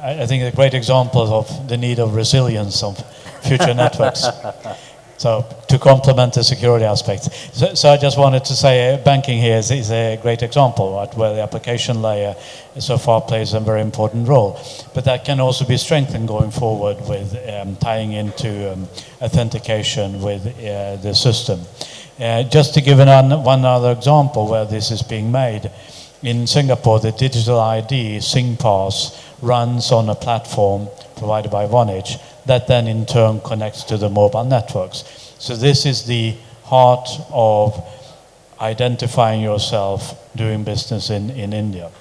I think a great example of the need of resilience of future networks. So to complement the security aspect. So I just wanted to say banking here is a great example, right, where the application layer so far plays a very important role. But that can also be strengthened going forward with tying into authentication with the system. Just to give one other example where this is being made, in Singapore, the digital ID, SingPass, runs on a platform provided by Vonage that then in turn connects to the mobile networks. So this is the heart of identifying yourself doing business in India.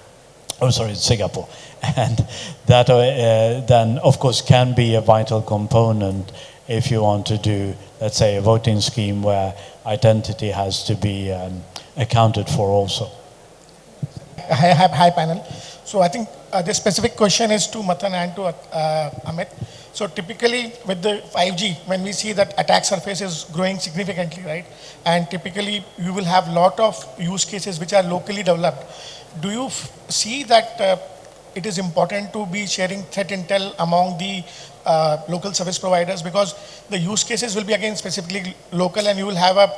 Oh, sorry, Singapore. And that then, of course, can be a vital component if you want to do, let's say, a voting scheme where identity has to be accounted for also. Hi panel. So I think this specific question is to Mathan and to Amit. So typically with the 5G, when we see that attack surface is growing significantly, right? And typically you will have lot of use cases which are locally developed. Do you see that it is important to be sharing threat intel among the local service providers, because the use cases will be again specifically local, and you will have a,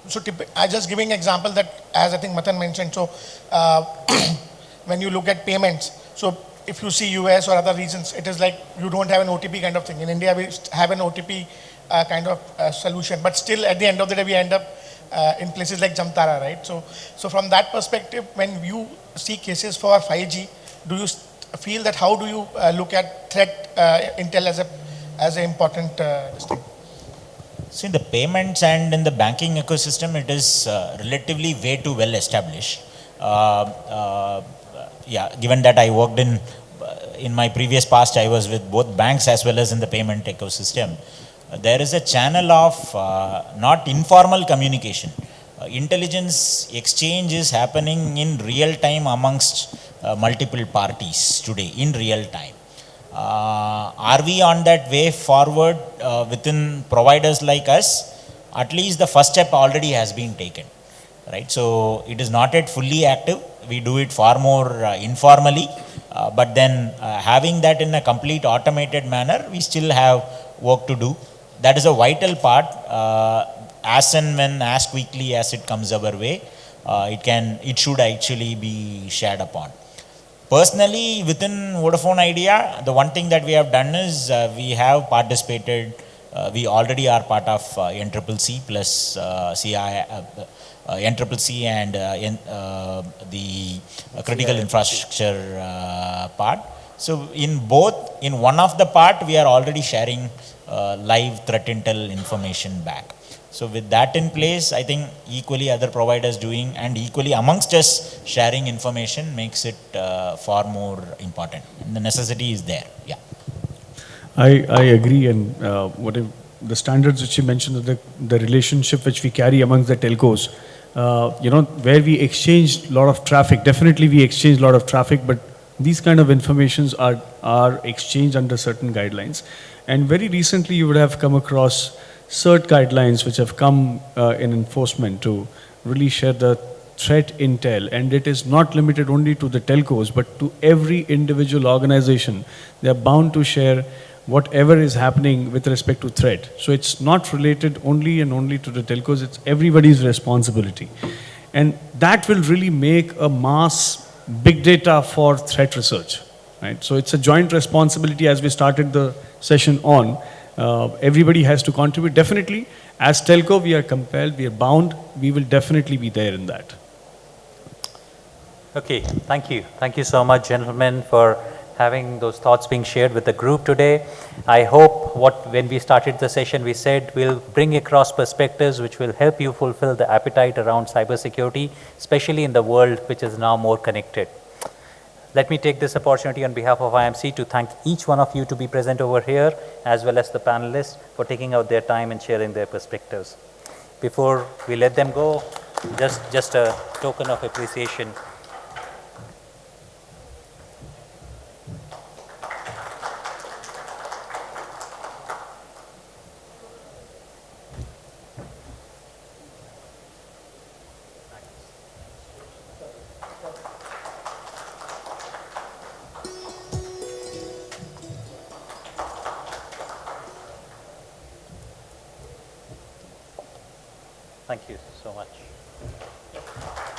so I just giving example that as I think Mathan mentioned, so when you look at payments, so if you see US or other regions, it is like you don't have an OTP kind of thing. In India, we have an OTP kind of solution, but still at the end of the day, we end up in places like Jamtara, right? So from that perspective, when you see cases for 5G, do you feel that how do you look at threat intel as an important thing? See, in the payments and in the banking ecosystem, it is relatively way too well established. Yeah, given that I worked in my previous past, I was with both banks as well as in the payment ecosystem. There is a channel of not informal communication. Intelligence exchange is happening in real time amongst multiple parties today, in real time. Are we on that way forward within providers like us? At least the first step already has been taken, right? So it is not yet fully active. We do it far more informally, but then having that in a complete automated manner, we still have work to do. That is a vital part. As and when, as quickly as it comes our way, it should actually be shared upon. Personally, within Vodafone Idea, the one thing that we have done is we have participated, we already are part of NCCC plus NCCC and the critical infrastructure part. So in one of the part, we are already sharing live threat intel information back. So with that in place, I think equally other providers doing and equally amongst us sharing information makes it far more important. And the necessity is there. Yeah. I agree, and the standards which you mentioned, the relationship which we carry amongst the telcos, where we exchange a lot of traffic. Definitely we exchange a lot of traffic, but these kind of informations are exchanged under certain guidelines. And very recently you would have come across CERT guidelines which have come in enforcement to really share the threat intel, and it is not limited only to the telcos but to every individual organization. They are bound to share whatever is happening with respect to threat. So it's not related only and only to the telcos, it's everybody's responsibility. And that will really make a mass big data for threat research, right? So it's a joint responsibility, as we started the session on. Everybody has to contribute. Definitely, as telco, we are compelled, we are bound, we will definitely be there in that. Okay, thank you. Thank you so much, gentlemen, for having those thoughts being shared with the group today. I hope when we started the session, we said we'll bring across perspectives which will help you fulfill the appetite around cybersecurity, especially in the world which is now more connected. Let me take this opportunity on behalf of IMC to thank each one of you to be present over here, as well as the panelists for taking out their time and sharing their perspectives. Before we let them go, just a token of appreciation. Thank you so much.